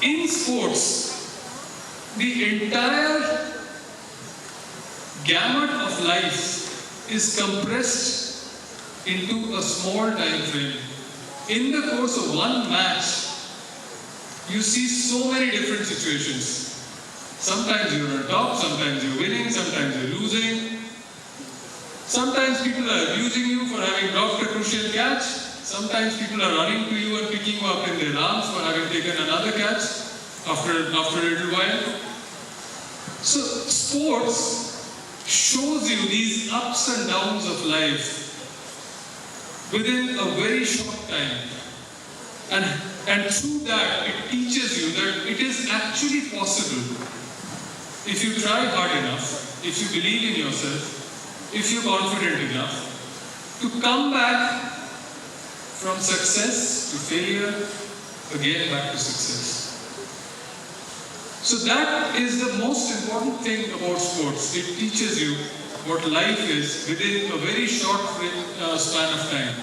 In sports, the entire gamut of life is compressed into a small time frame. In the course of one match, you see so many different situations. Sometimes you're on top, sometimes you're winning, sometimes you're losing. Sometimes people are abusing you for having dropped a crucial catch. Sometimes people are running to you and picking you up in their arms for having taken another catch after a little while. So sports shows you these ups and downs of life within a very short time. And through that, it teaches you that it is actually possible, if you try hard enough, if you believe in yourself, if you're confident enough, to come back from success to failure, again back to success. So that is the most important thing about sports. It teaches you what life is within a very short span of time.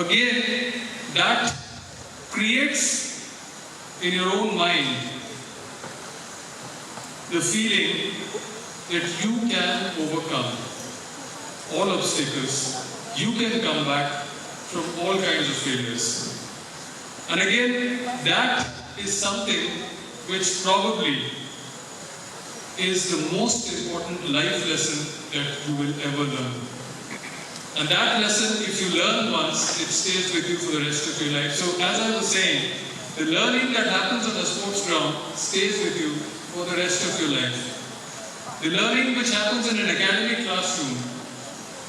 Again, that creates in your own mind the feeling that you can overcome all obstacles, you can come back from all kinds of failures. And again, that is something which probably is the most important life lesson that you will ever learn. And that lesson, if you learn once, it stays with you for the rest of your life. So as I was saying, the learning that happens on the sports ground stays with you for the rest of your life. The learning which happens in an academic classroom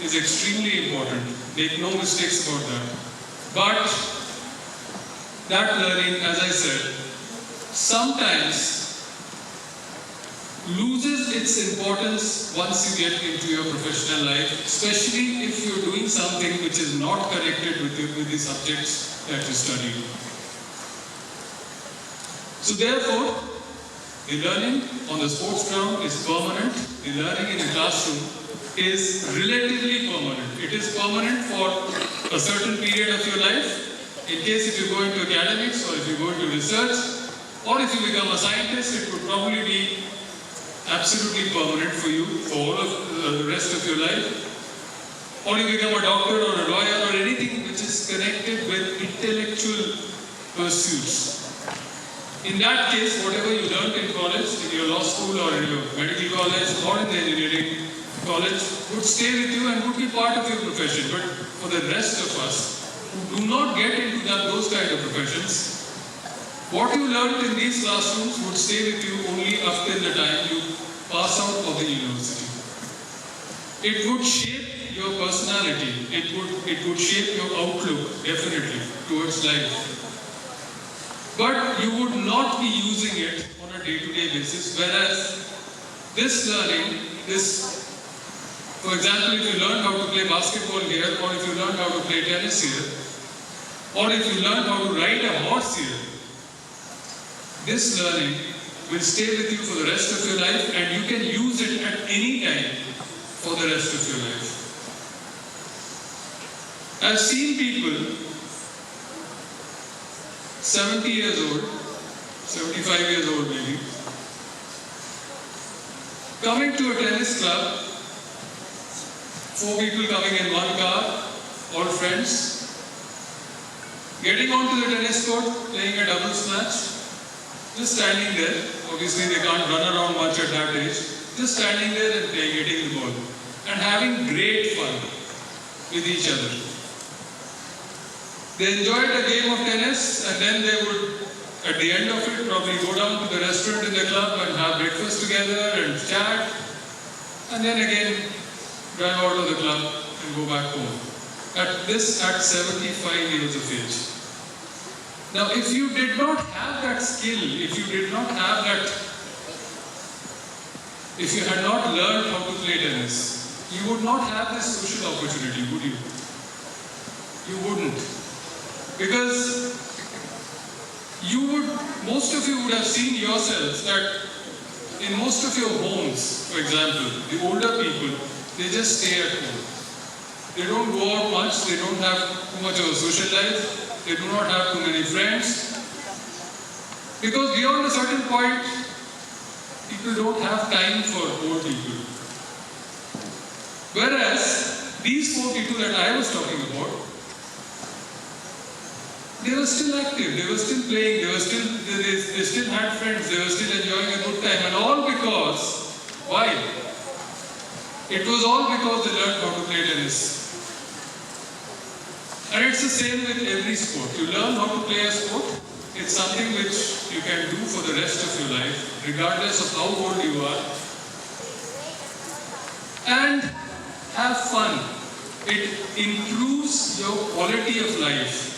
is extremely important. Make no mistakes about that. But that learning, as I said, sometimes loses its importance once you get into your professional life, especially if you're doing something which is not connected with the subjects that you study. So therefore, the learning on the sports ground is permanent. The learning in the classroom is relatively permanent. It is permanent for a certain period of your life. In case if you go into academics, or if you go into research, or if you become a scientist, it would probably be absolutely permanent for you for all of the rest of your life. Or you become a doctor or a lawyer or anything which is connected with intellectual pursuits. In that case, whatever you learned in college, in your law school or in your medical college or in the engineering college would stay with you and would be part of your profession. But for the rest of us who do not get into those kind of professions, what you learned in these classrooms would stay with you only after the time you pass out of the university. It would shape your personality. It would shape your outlook, definitely, towards life. But you would not be using it on a day-to-day basis, whereas this learning, for example, if you learn how to play basketball here, or if you learn how to play tennis here, or if you learn how to ride a horse here, this learning will stay with you for the rest of your life, and you can use it at any time for the rest of your life. I've seen people 70 years old, 75 years old maybe, coming to a tennis club, 4 people coming in one car, all friends, getting onto the tennis court, playing a doubles match, just standing there. Obviously they can't run around much at that age, just standing there and playing, hitting the ball, and having great fun with each other. They enjoyed a game of tennis, and then they would, at the end of it, probably go down to the restaurant in the club and have breakfast together and chat, and then again drive out of the club and go back home. At 75 years of age. Now, if you did not have that skill, if you did not have that, if you had not learned how to play tennis, you would not have this social opportunity, would you? You wouldn't. Because most of you would have seen yourselves that in most of your homes, for example, the older people, they just stay at home. They don't go out much, they don't have too much of a social life, they do not have too many friends. Because beyond a certain point, people don't have time for old people. Whereas these 4 people that I was talking about, they were still active, they were still playing, they still had friends, they were still enjoying a good time, and all because, why? It was all because they learned how to play tennis. And it's the same with every sport. You learn how to play a sport, it's something which you can do for the rest of your life, regardless of how old you are. And have fun. It improves your quality of life.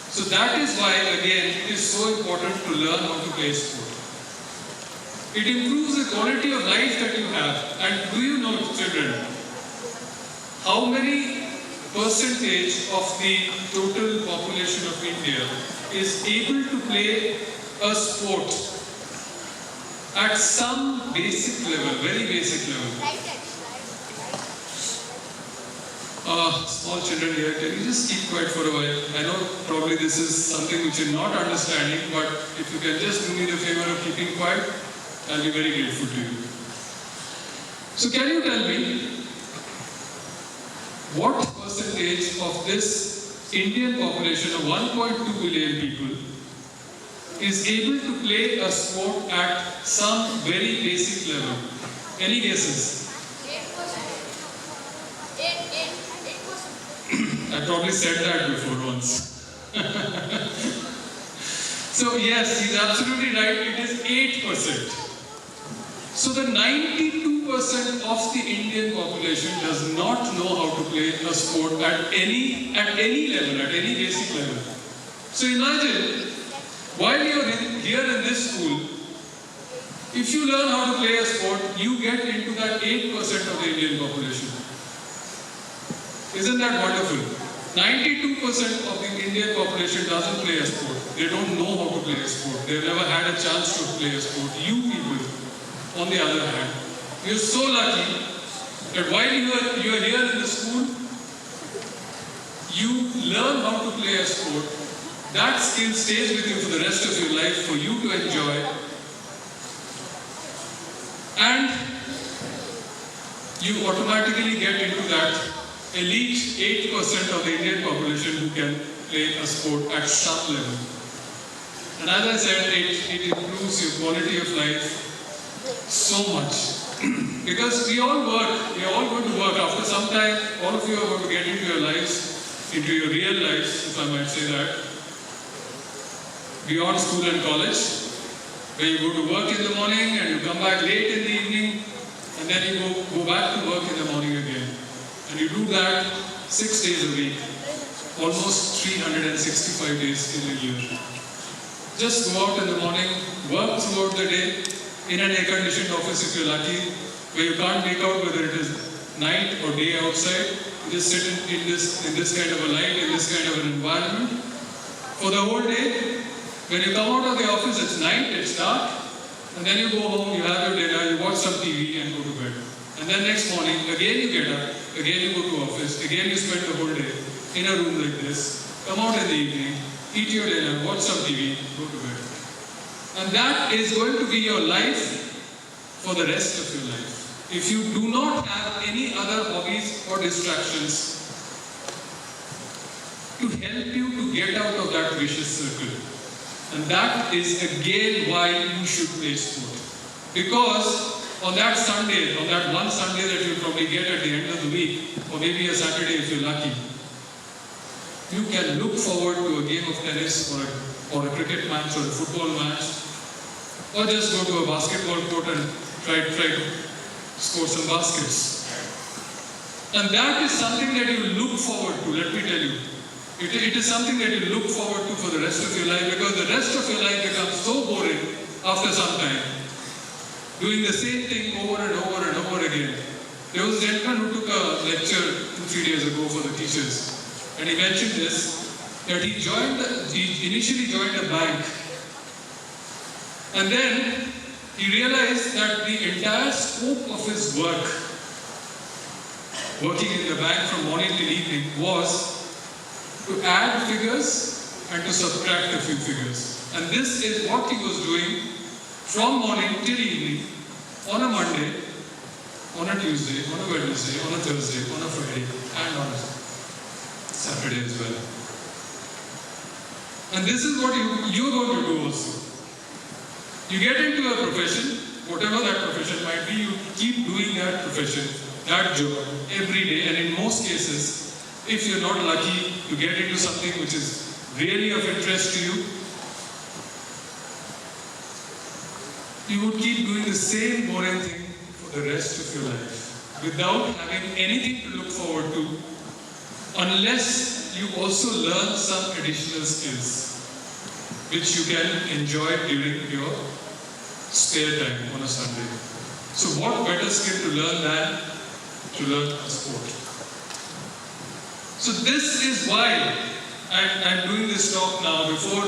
So that is why, again, it is so important to learn how to play sport. It improves the quality of life that you have. And do you know, children, how many percentage of the total population of India is able to play a sport at some basic level, very basic level? Small children here, can you just keep quiet for a while? I know probably this is something which you're not understanding, but if you can just do me the favor of keeping quiet, I'll be very grateful to you. So can you tell me, what percentage of this Indian population of 1.2 billion people is able to play a sport at some very basic level? Any guesses? I probably said that before once. So yes, he's absolutely right, it is 8%. So the 92% of the Indian population does not know how to play a sport at any level, at any basic level. So imagine, while you are here in this school, if you learn how to play a sport, you get into that 8% of the Indian population. Isn't that wonderful? 92% of the Indian population doesn't play a sport. They don't know how to play a sport. They've never had a chance to play a sport. You people, on the other hand, you're so lucky that while you are here in the school, you learn how to play a sport. That skill stays with you for the rest of your life for you to enjoy. And you automatically get into that elite 8% of the Indian population who can play a sport at some level. And as I said, it improves your quality of life so much. Because we all work, we are all going to work. After some time, all of you are going to get into your lives, into your real lives, if I might say that, beyond school and college, where you go to work in the morning and you come back late in the evening, and then you go back to work in the morning again. And you do that 6 days a week, almost 365 days in a year. Just go out in the morning, work throughout the day, in an air-conditioned office if you're lucky, where you can't make out whether it is night or day outside. You just sit in this kind of a light, in this kind of an environment. For the whole day, when you come out of the office, it's night, it's dark, and then you go home, you have your dinner, you watch some TV and go to bed. And then next morning, again you get up, again you go to office, again you spend the whole day in a room like this, come out in the evening, eat your dinner, watch some TV, go to bed. And that is going to be your life for the rest of your life. If you do not have any other hobbies or distractions to help you to get out of that vicious circle. And that is again why you should play sport. Because on that Sunday, on that one Sunday that you'll probably get at the end of the week, or maybe a Saturday if you're lucky, you can look forward to a game of tennis or a cricket match or a football match, or just go to a basketball court and try to score some baskets. And that is something that you look forward to, let me tell you. It is something that you look forward to for the rest of your life, because the rest of your life becomes so boring after some time, doing the same thing over and over and over again. There was a gentleman who took a lecture 2-3 days ago for the teachers, and he mentioned this, that he initially joined a bank, and then he realized that the entire scope of his work, working in the bank from morning till evening, was to add figures and to subtract a few figures. And this is what he was doing from morning till evening, on a Monday, on a Tuesday, on a Wednesday, on a Thursday, on a Friday, and on a Saturday as well. And this is what you're going to do also. You get into a profession, whatever that profession might be, you keep doing that profession, that job, every day. And in most cases, if you're not lucky to get into something which is really of interest to you, you would keep doing the same boring thing for the rest of your life without having anything to look forward to, unless you also learn some additional skills which you can enjoy during your spare time on a Sunday. So what better skill to learn than to learn a sport? So this is why I'm doing this talk now. Before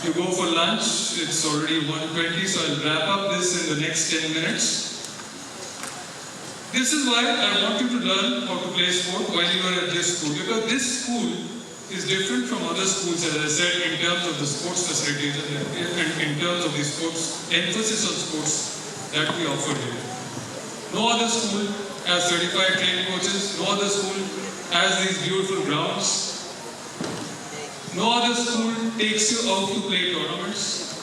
you go for lunch, it's already 1:20, so I'll wrap up this in the next 10 minutes. This is why I want you to learn how to play sport while you are at this school, because this school is different from other schools, as I said, in terms of the sports facilities and in terms of the sports, emphasis on sports that we offer here. No other school has certified trained coaches, no other school has these beautiful grounds. No other school takes you out to play tournaments.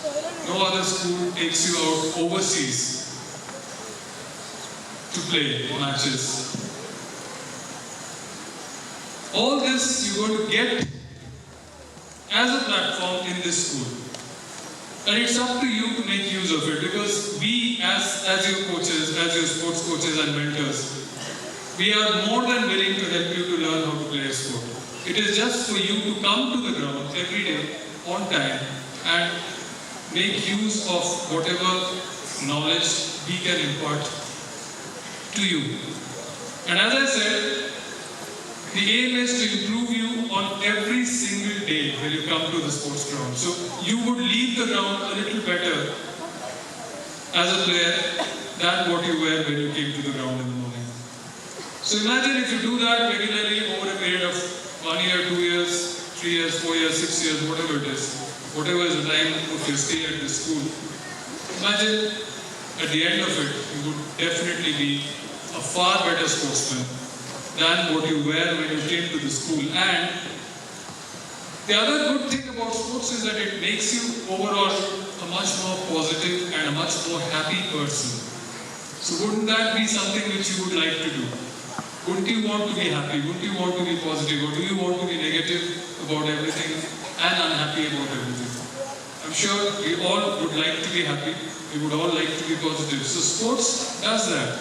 No other school takes you out overseas to play matches. All this you're going to get as a platform in this school. And it's up to you to make use of it, because we as your coaches, as your sports coaches and mentors, we are more than willing to help you to learn how to play a sport. It is just for you to come to the ground every day on time and make use of whatever knowledge we can impart to you. And as I said, the aim is to improve you on every single day when you come to the sports ground. So you would leave the ground a little better as a player than what you were when you came to the ground in the morning. So imagine if you do that regularly over a period of 1 year, 2 years, 3 years, 4 years, 6 years, whatever it is, whatever is the time of your stay at the school. Imagine at the end of it, you would definitely be a far better sportsman than what you were when you came to the school. And the other good thing about sports is that it makes you overall a much more positive and a much more happy person. So wouldn't that be something which you would like to do? Wouldn't you want to be happy? Wouldn't you want to be positive? Or do you want to be negative about everything and unhappy about everything? I'm sure we all would like to be happy. We would all like to be positive. So sports does that.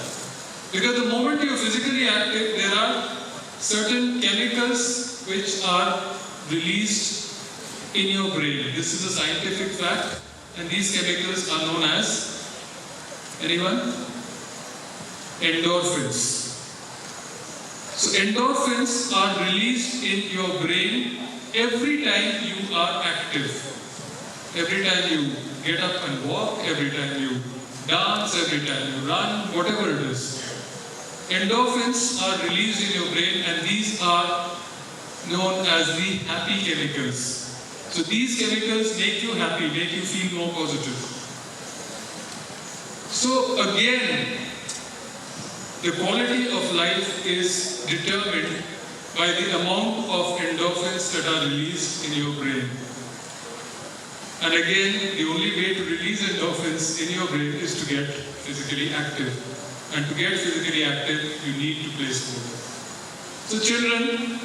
Because the moment you're physically active, there are certain chemicals which are released in your brain. This is a scientific fact. And these chemicals are known as, anyone? Endorphins. So endorphins are released in your brain every time you are active. Every time you get up and walk, every time you dance, every time you run, whatever it is. Endorphins are released in your brain, and these are known as the happy chemicals. So these chemicals make you happy, make you feel more positive. So again, the quality of life is determined by the amount of endorphins that are released in your brain. And again, the only way to release endorphins in your brain is to get physically active. And to get physically active, you need to play sport. So children,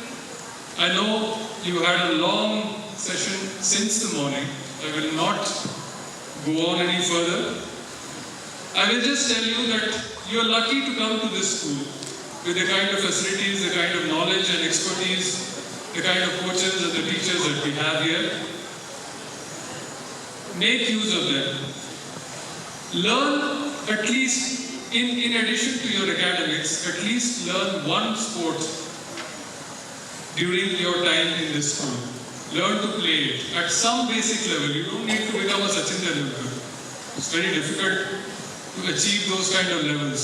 I know you had a long session since the morning. I will not go on any further. I will just tell you that you are lucky to come to this school with the kind of facilities, the kind of knowledge and expertise, the kind of coaches and the teachers that we have here. Make use of them. Learn at least, in addition to your academics, at least learn one sport during your time in this school. Learn to play it at some basic level. You don't need to become a Sachin Tendulkar. It's very difficult to achieve those kind of levels.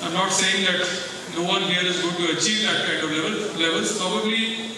I'm not saying that no one here is going to achieve that kind of levels. Probably